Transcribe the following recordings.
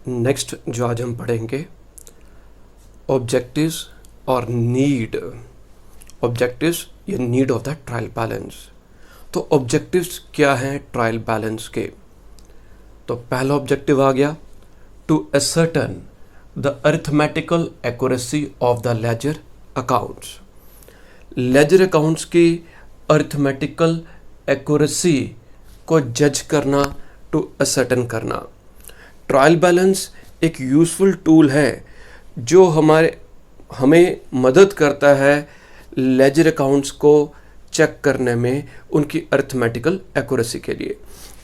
Next जो आज हम पढ़ेंगे ऑब्जेक्टिव्स और नीड। ऑब्जेक्टिव्स या need of the trial balance. तो ऑब्जेक्टिव्स क्या हैं ट्रायल बैलेंस के? तो पहला ऑब्जेक्टिव आ गया to ascertain the arithmetical accuracy of the ledger accounts. Ledger accounts की अरिथमेटिकल एक्यूरेसी को जज करना, टू असर्टन करना। ट्रायल बैलेंस एक यूजफुल टूल है जो हमें मदद करता है लेजर अकाउंट्स को चेक करने में उनकी अरिथमेटिकल एक्यूरेसी के लिए।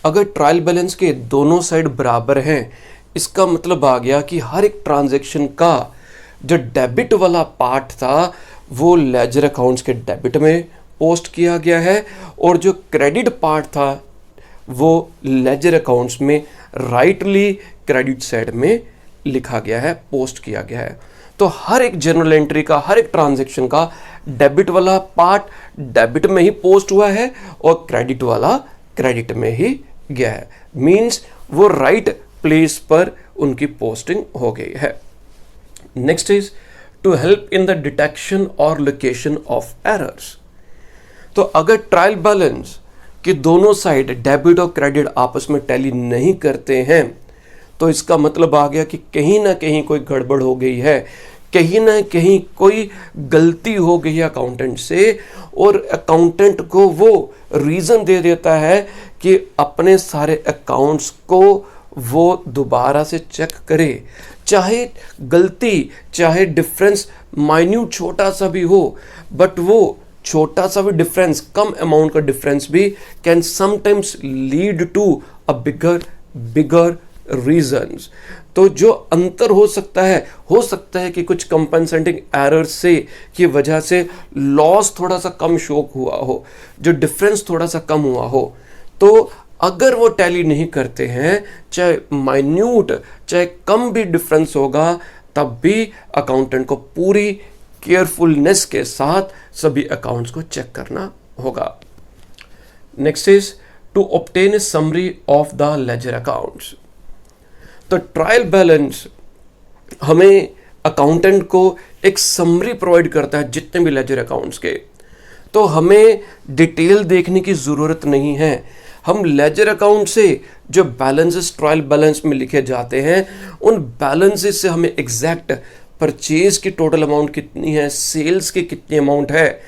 अगर ट्रायल बैलेंस के दोनों साइड बराबर हैं, इसका मतलब आ गया कि हर एक ट्रांजैक्शन का जो डेबिट वाला पार्ट था वो लेजर अकाउंट्स के डेबिट में पोस्ट किया गया है और जो क्रेडिट पार्ट था वो लेजर अकाउंट्स में राइटली क्रेडिट साइड में लिखा गया है, पोस्ट किया गया है। तो हर एक जर्नल एंट्री का, हर एक ट्रांजैक्शन का डेबिट वाला पार्ट डेबिट में ही पोस्ट हुआ है और क्रेडिट वाला क्रेडिट में ही गया है। मींस वो राइट प्लेस पर उनकी पोस्टिंग हो गई है। Next is to help in the detection और लोकेशन ऑफ एरर्स। तो अगर ट्रायल बैलेंस कि दोनों साइड डेबिट और क्रेडिट आपस में टैली नहीं करते हैं तो इसका मतलब आ गया कि कहीं ना कहीं कोई गड़बड़ हो गई है, कहीं ना कहीं कोई गलती हो गई है अकाउंटेंट से, और अकाउंटेंट को वो रीज़न दे देता है कि अपने सारे अकाउंट्स को वो दोबारा से चेक करे। चाहे गलती, चाहे डिफरेंस माइन्यूट छोटा सा भी हो, बट वो छोटा सा भी डिफरेंस, कम अमाउंट का डिफरेंस भी can sometimes lead to a bigger reasons. तो जो अंतर हो सकता है कि कुछ कंपनसेटिंग एरर से की वजह से लॉस थोड़ा सा कम शो हुआ हो, जो डिफरेंस थोड़ा सा कम हुआ हो। तो अगर वो टैली नहीं करते हैं, चाहे माइन्यूट चाहे कम भी डिफरेंस होगा, तब भी अकाउंटेंट को पूरी केयरफुलनेस के साथ सभी अकाउंट्स को चेक करना होगा। Next is to obtain a summary of the ledger accounts. तो ट्रायल बैलेंस हमें अकाउंटेंट को एक समरी प्रोवाइड करता है जितने भी लेजर अकाउंट्स के। तो हमें डिटेल देखने की ज़रूरत नहीं है। हम लेजर अकाउंट से जो बैलेंसेस ट्रायल बैलेंस में लिखे जाते हैं, उन बैलेंसेस से हमें एग्जैक्ट परचेज की टोटल अमाउंट कितनी है, सेल्स की कितनी अमाउंट है,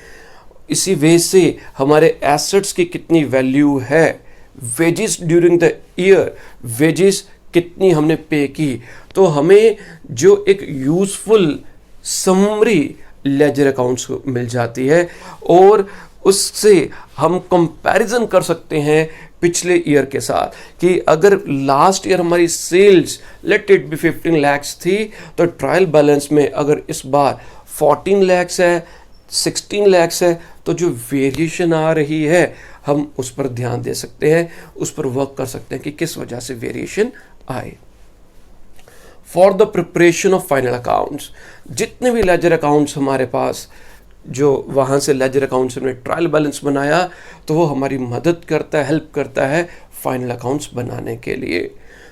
इसी वे से हमारे एसेट्स की कितनी वैल्यू है, wages during the year, wages कितनी हमने पे की। तो हमें जो एक यूजफुल समरी लेजर अकाउंट्स को मिल जाती है और उससे हम कंपैरिजन कर सकते हैं पिछले ईयर के साथ कि अगर लास्ट ईयर हमारी sales let it be 15 lakhs थी, तो ट्रायल बैलेंस में अगर इस बार 14 lakhs है, 16 lakhs है, तो जो वेरिएशन आ रही है हम उस पर ध्यान दे सकते हैं, उस पर वर्क कर सकते हैं कि किस वजह से वेरिएशन आए। For the preparation of final accounts, जितने भी लेजर अकाउंट्स हमारे पास, जो वहाँ से लेजर अकाउंट्स में ट्रायल बैलेंस बनाया, तो वो हमारी मदद करता है, हेल्प करता है फाइनल अकाउंट्स बनाने के लिए।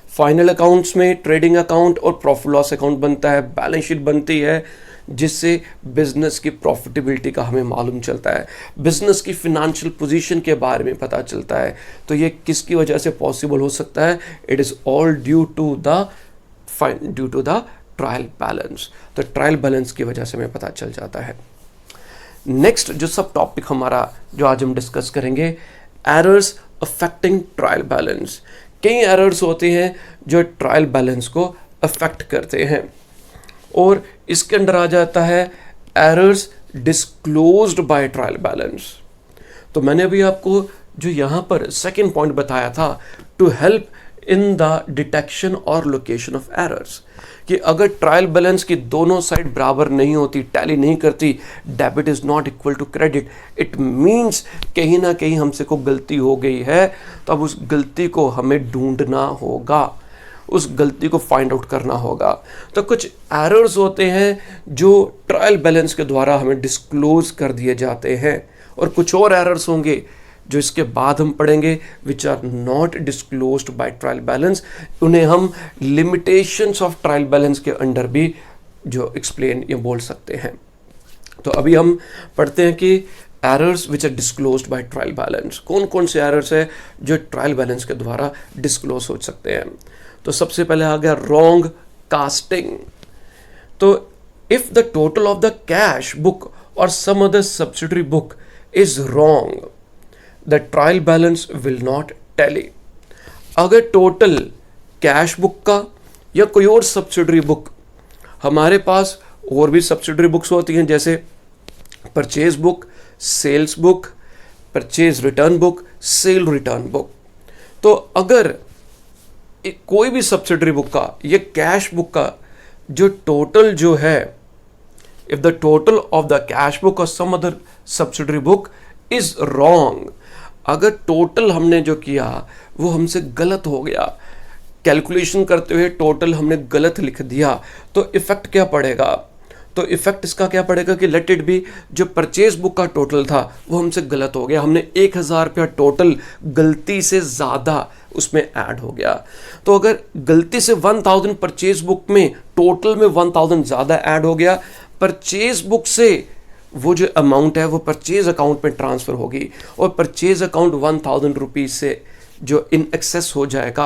फाइनल अकाउंट्स में ट्रेडिंग अकाउंट और प्रॉफिट लॉस अकाउंट बनता है, बैलेंस शीट बनती है, जिससे बिजनेस की प्रॉफिटेबिलिटी का हमें मालूम चलता है, बिजनेस की फिनेंशियल पोजीशन के बारे में पता चलता है। तो ये किसकी वजह से पॉसिबल हो सकता है? It is all due to the trial balance. तो ट्रायल बैलेंस की वजह से हमें पता चल जाता है। नेक्स्ट जो सब टॉपिक हमारा जो आज हम डिस्कस करेंगे, एरर्स अफेक्टिंग ट्रायल बैलेंस। कई एरर्स होते हैं जो ट्रायल बैलेंस को अफेक्ट करते हैं और इसके अंदर आ जाता है errors disclosed by trial balance. तो मैंने अभी आपको जो यहाँ पर सेकंड पॉइंट बताया था, to help in the detection और लोकेशन ऑफ एरर्स, कि अगर ट्रायल बैलेंस की दोनों साइड बराबर नहीं होती, टैली नहीं करती, debit is not equal to credit, it means कहीं ना कहीं हमसे को गलती हो गई है। तो अब उस गलती को हमें ढूंढना होगा, उस गलती को फाइंड आउट करना होगा। तो कुछ एरर्स होते हैं जो ट्रायल बैलेंस के द्वारा हमें डिस्क्लोज कर दिए जाते हैं और कुछ और एरर्स होंगे जो इसके बाद हम पढ़ेंगे which are not disclosed by trial balance, उन्हें हम लिमिटेशंस ऑफ ट्रायल बैलेंस के अंडर भी जो एक्सप्लेन या बोल सकते हैं। तो अभी हम पढ़ते हैं कि errors which are disclosed by trial balance, कौन कौन से एरर्स है जो ट्रायल बैलेंस के द्वारा डिस्क्लोज हो सकते हैं। तो सबसे पहले आ गया रॉन्ग कास्टिंग। तो if the total of the cash book और some other subsidiary book is wrong the trial balance will not tally. अगर टोटल कैश बुक का या कोई और सब्सिडरी बुक, हमारे पास और भी सब्सिडरी बुक्स होती हैं जैसे purchase book, sales book, purchase return book, sale return book. तो अगर कोई भी सब्सिडरी बुक का या कैश बुक का जो टोटल जो है, if the total of the cash book और some other subsidiary book is wrong, अगर टोटल हमने जो किया वो हमसे गलत हो गया, कैलकुलेशन करते हुए टोटल हमने गलत लिख दिया, तो इफेक्ट क्या पड़ेगा? तो इफेक्ट इसका क्या पड़ेगा कि लेट इट बी जो परचेज बुक का टोटल था वो हमसे गलत हो गया, हमने 1000 रुपया टोटल गलती से ज़्यादा उसमें ऐड हो गया। तो अगर गलती से 1000 परचेज बुक में टोटल में 1000 ज़्यादा ऐड हो गया, परचेज बुक से वो जो अमाउंट है वो परचेज अकाउंट में ट्रांसफ़र होगी और परचेज अकाउंट 1000 रुपीज़ से जो इन एक्सेस हो जाएगा,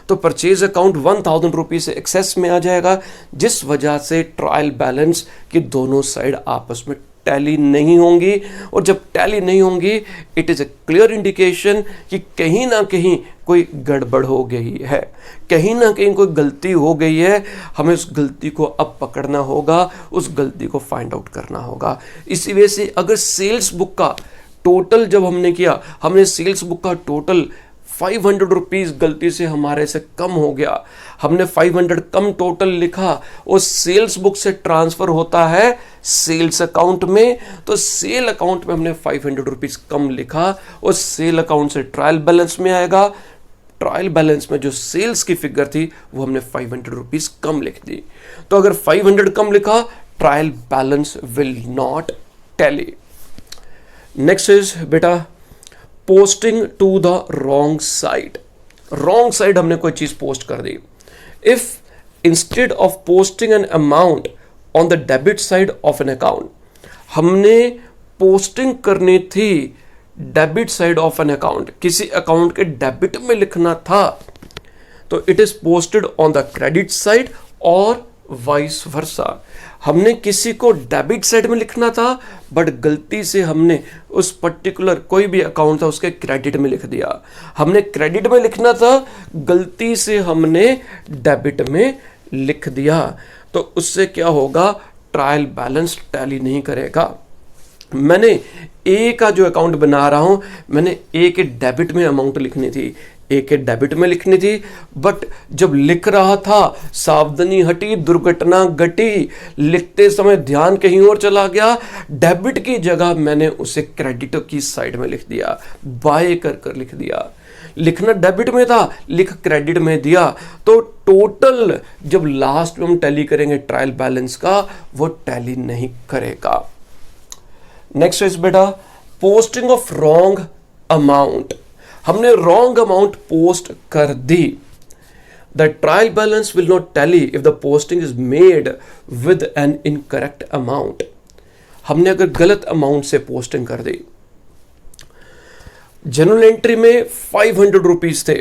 तो परचेज अकाउंट 1000 रुपीज़ से एक्सेस में आ जाएगा, जिस वजह से ट्रायल बैलेंस की दोनों साइड आपस में टैली नहीं होंगी। और जब टैली नहीं होंगी, it is a clear indication कि कहीं ना कहीं कोई गड़बड़ हो गई है, कहीं ना कहीं कोई गलती हो गई है। हमें उस गलती को अब पकड़ना होगा, उस गलती को फाइंड आउट करना होगा। इसी वजह से अगर सेल्स बुक का टोटल जब हमने किया, हमने सेल्स बुक का टोटल 500 रुपीज़ गलती से हमारे से कम हो गया, हमने 500 कम टोटल लिखा और सेल्स बुक से ट्रांसफ़र होता है सेल्स अकाउंट में, तो सेल अकाउंट में हमने 500 रुपीज़ कम लिखा और सेल अकाउंट से ट्रायल बैलेंस में आएगा। ट्रायल बैलेंस में जो सेल्स की फिगर थी वो हमने 500 रुपीज़ कम लिख दी। तो अगर 500 कम लिखा, trial balance will not tally. Next is बेटा posting to the wrong side. Wrong side हमने कोई चीज पोस्ट कर दी। If instead of posting an amount on the debit side of an account, हमने पोस्टिंग करनी थी debit side of an account, किसी अकाउंट के डेबिट में लिखना था, तो it is posted on the credit side और वाइस वर्सा। हमने किसी को डेबिट साइड में लिखना था बट गलती से हमने उस पर्टिकुलर कोई भी अकाउंट था उसके क्रेडिट में लिख दिया। हमने क्रेडिट में लिखना था, गलती से हमने डेबिट में लिख दिया, तो उससे क्या होगा? ट्रायल बैलेंस टैली नहीं करेगा। मैंने ए का जो अकाउंट बना रहा हूं, मैंने ए के डेबिट में अमाउंट लिखनी थी, ए के डेबिट में लिखनी थी, बट जब लिख रहा था सावधानी हटी, दुर्घटना घटी, लिखते समय ध्यान कहीं और चला गया, डेबिट की जगह मैंने उसे क्रेडिट की साइड में लिख दिया, बाय कर लिख दिया। लिखना डेबिट में था, लिख क्रेडिट में दिया, तो टोटल जब लास्ट में हम टैली करेंगे ट्रायल बैलेंस का, वो टैली नहीं करेगा। नेक्स्ट इज बेटा पोस्टिंग ऑफ रॉन्ग अमाउंट। हमने रॉन्ग अमाउंट पोस्ट कर दी। The trial balance will not tally if the posting is made with an incorrect amount. हमने अगर गलत अमाउंट से पोस्टिंग कर दी, जनरल एंट्री में 500 रुपीज थे,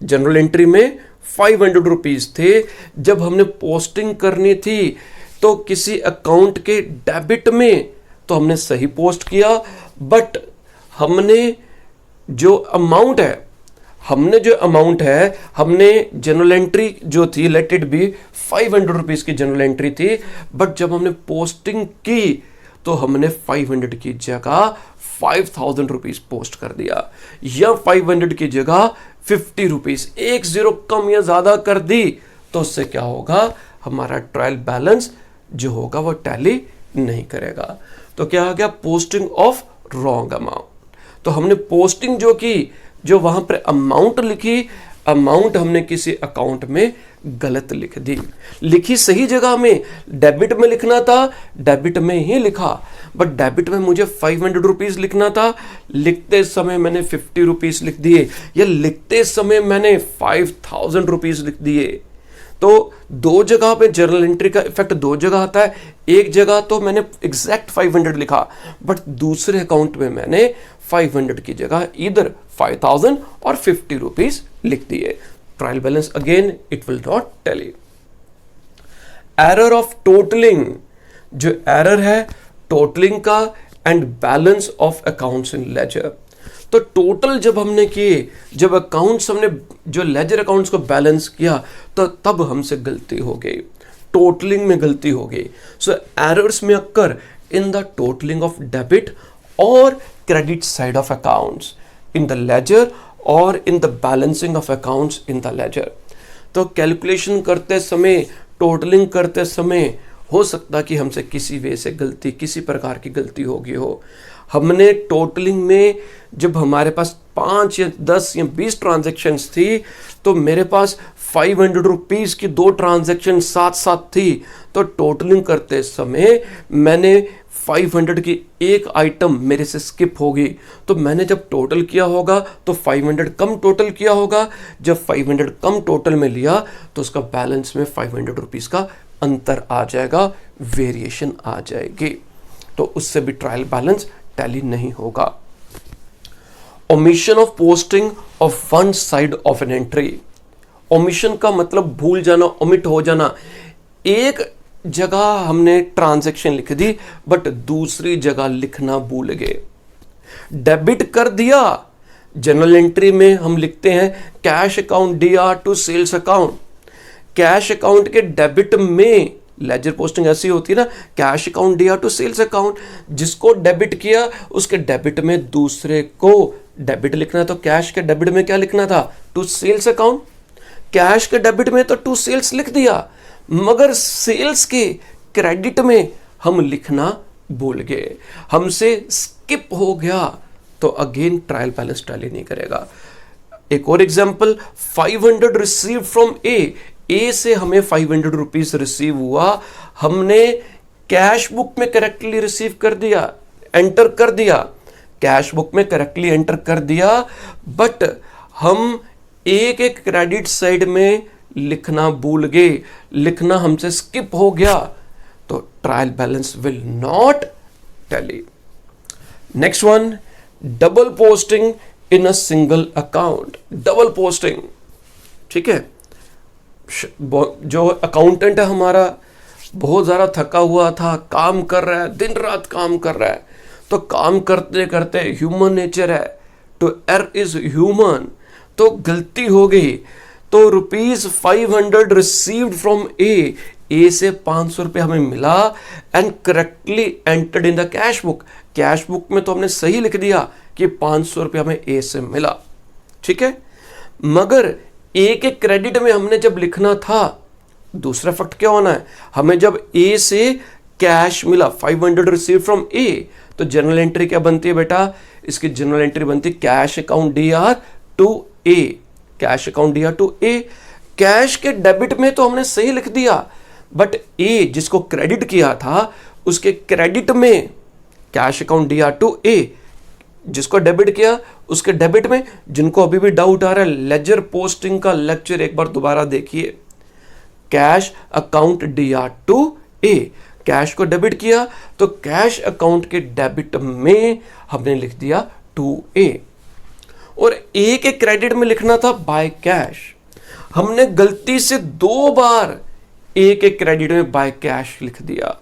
जनरल एंट्री में 500 रुपीज थे, जब हमने पोस्टिंग करनी थी तो किसी अकाउंट के डेबिट में तो हमने सही पोस्ट किया, बट हमने जो अमाउंट है, हमने जनरल एंट्री जो थी लेट इट बी 500 रुपीज की जनरल एंट्री थी, बट जब हमने पोस्टिंग की तो हमने 500 की जगह 5000 रुपीज पोस्ट कर दिया, या 500 की जगह 50 रुपीज, 1 0 कम या ज्यादा कर दी, तो उससे क्या होगा? हमारा ट्रायल बैलेंस जो होगा वो टैली नहीं करेगा। तो क्या आ गया? Posting of wrong amount. तो हमने पोस्टिंग जो की, जो वहां पर अमाउंट लिखी, अमाउंट हमने किसी अकाउंट में गलत लिख दी, लिखी सही जगह में, डेबिट में लिखना था डेबिट में ही लिखा, बट डेबिट में मुझे 500 रुपीज लिखना था, लिखते समय मैंने 50 रुपीज लिख दिए, या लिखते समय मैंने 5000 रुपीज लिख दिए। तो दो जगह पे जर्नल एंट्री का इफेक्ट दो जगह आता है। एक जगह तो मैंने एग्जैक्ट 500 लिखा, बट दूसरे अकाउंट में मैंने 500 की जगह इधर 5000 और 50 रुपीज लिख दिए। Trial balance again it will not tally. Error of totalling, जो एरर है टोटलिंग का and balance of accounts in ledger. तो टोटल जब हमने किए, जब अकाउंट्स हमने जो लेजर अकाउंट्स को बैलेंस किया, तो तब हमसे गलती हो गई, टोटलिंग में गलती हो गई। So errors may occur in the totalling of debit और credit side of accounts in the ledger और in the balancing of accounts in the ledger. तो कैलकुलेशन करते समय, टोटलिंग करते समय हो सकता कि हमसे किसी वे से गलती, किसी प्रकार की गलती हो गई हो। हमने टोटलिंग में जब हमारे पास 5 या 10 या 20 ट्रांजैक्शंस थी, तो मेरे पास 500 रुपीज़ की 2 ट्रांजैक्शन साथ साथ थी, तो टोटलिंग करते समय मैंने 500 की एक आइटम मेरे से स्किप हो गई। तो मैंने जब टोटल किया होगा तो 500 कम टोटल किया होगा, जब 500 कम टोटल में लिया तो उसका बैलेंस में 500 रुपीज़ का अंतर आ जाएगा, वेरिएशन आ जाएगी। तो उससे भी ट्रायल बैलेंस टैली नहीं होगा। Omission of posting of one side of an entry. Omission का मतलब भूल जाना, ओमिट हो जाना। एक जगह हमने ट्रांजैक्शन लिख दी बट दूसरी जगह लिखना भूल गए, डेबिट कर दिया। जनरल एंट्री में हम लिखते हैं cash account DR to sales account. Cash account के डेबिट में लेजर पोस्टिंग ऐसी होती है ना, cash account DR to sales account, जिसको डेबिट किया उसके डेबिट में दूसरे को डेबिट लिखना। तो कैश के डेबिट में क्या लिखना था, टू सेल्स अकाउंट। कैश के डेबिट में तो टू सेल्स लिख दिया, मगर सेल्स के क्रेडिट में हम लिखना भूल गए, हमसे स्किप हो गया। तो अगेन ट्रायल बैलेंस टैली नहीं करेगा। एक और एग्जांपल, 500 रिसीव फ्रॉम ए से हमें 500 रुपीज रिसीव हुआ, हमने कैश बुक में करेक्टली रिसीव कर दिया, एंटर कर दिया, कैश बुक में करेक्टली एंटर कर दिया, बट हम एक एक क्रेडिट साइड में लिखना भूल गए, लिखना हमसे स्किप हो गया। तो trial balance will not tally. Next one, double posting in a single account. Double posting, ठीक है, जो अकाउंटेंट है हमारा बहुत ज़्यादा थका हुआ था, काम कर रहा है, दिन रात काम कर रहा है, तो काम करते करते ह्यूमन नेचर है, तो एरर इज ह्यूमन, तो गलती हो गई। तो ₹500 रिसीव्ड फ्रॉम ए से 500 रुपये हमें मिला and correctly entered in the cash book. Cash book में तो हमने सही लिख दिया कि 500 रुपये हमें ए से मिला, ठीक है, मगर ए के क्रेडिट में हमने जब लिखना था, दूसरा फैक्ट क्या होना है, हमें जब ए से कैश मिला 500 रिसीव फ्रॉम ए, तो जनरल एंट्री क्या बनती है बेटा, इसकी जनरल एंट्री बनती है cash account DR to A. Cash account DR to A, cash के डेबिट में तो हमने सही लिख दिया, बट ए जिसको क्रेडिट किया था उसके क्रेडिट में कैश अकाउंट डीआर टू ए, जिसको डेबिट किया उसके डेबिट में। जिनको अभी भी डाउट आ रहा है, लेजर पोस्टिंग का लेक्चर एक बार दोबारा देखिए। Cash account DR to A, cash को डेबिट किया तो कैश अकाउंट के डेबिट में हमने लिख दिया टू ए, और ए के क्रेडिट में लिखना था बाय कैश। हमने गलती से 2 बार ए के क्रेडिट में बाय कैश लिख दिया।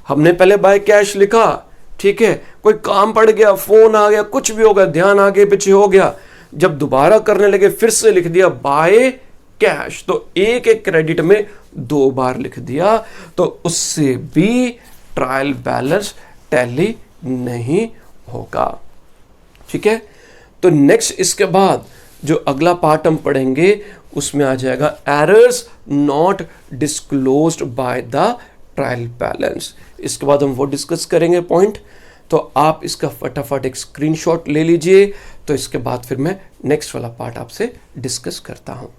हमने पहले बाय कैश लिखा, ठीक है, कोई काम पड़ गया, फोन आ गया, कुछ भी हो गया, ध्यान आगे पीछे हो गया, जब दोबारा करने लगे फिर से लिख दिया बाय कैश, तो ए के क्रेडिट में 2 बार लिख दिया, तो उससे भी ट्रायल बैलेंस टैली नहीं होगा, ठीक है। तो नेक्स्ट इसके बाद जो अगला पार्ट हम पढ़ेंगे उसमें आ जाएगा errors not disclosed by the trial balance. इसके बाद हम वो डिस्कस करेंगे पॉइंट। तो आप इसका फटाफट एक स्क्रीनशॉट ले लीजिए, तो इसके बाद फिर मैं नेक्स्ट वाला पार्ट आपसे डिस्कस करता हूँ।